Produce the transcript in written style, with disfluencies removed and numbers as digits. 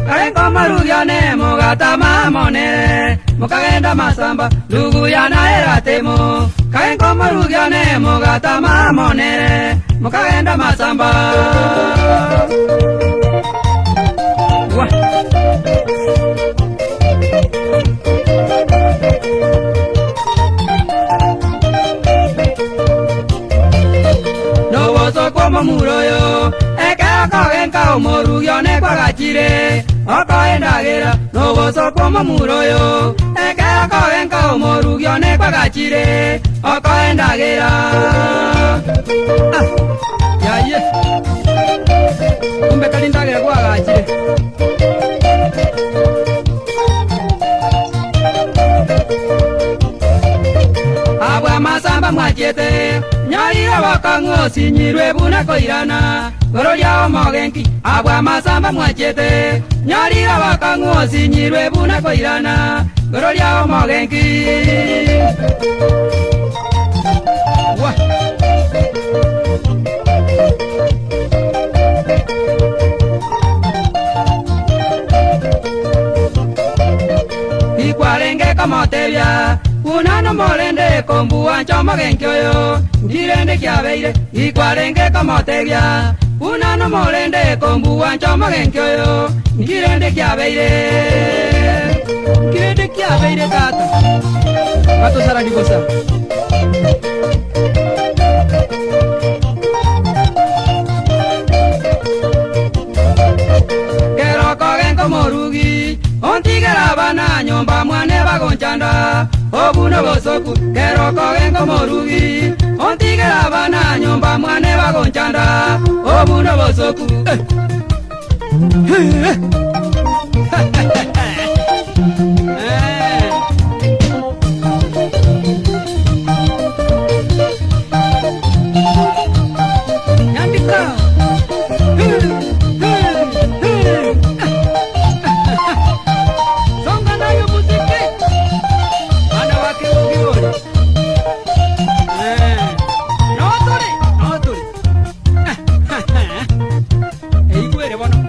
Karengo marugiane mogata mamonere mukagenda masamba lugu yana eratemo. Karengo marugiane mogata mamonere mukagenda masamba. No voso como muroyo Kagenka umorugione kwa gachire Okaendagera no voso como muroyo Kagenka umorugione kwa gachire Okaendagera Ya ye Kumbe kalindagera kwa gachire Abwa masamba mwachete Nyarira wakango sinyirwe buna koirana Gororia omogenki Abwa masamba mwachete Nyarira wakango sinyirwe buna koirana Gororia omogenki Wah Ikwarenge kamotebya Unano molende kombuwa nchoma genkyoyo Ndirende kiabeire Ikwarenge kamotebya Unano molende kombuwa nchoma genkyoyo Ndirende kiabeire Ndirende kiabeire tata Kato sara digosa Kero kogenko morugi Ontigera bana nyomba mwane bagonchanda Obuno bosoku kero kogenko morugi Ontigera bana nyomba mwane bagonchanda Obuno bosoku Nyambika No, Tore. Ei, bueno.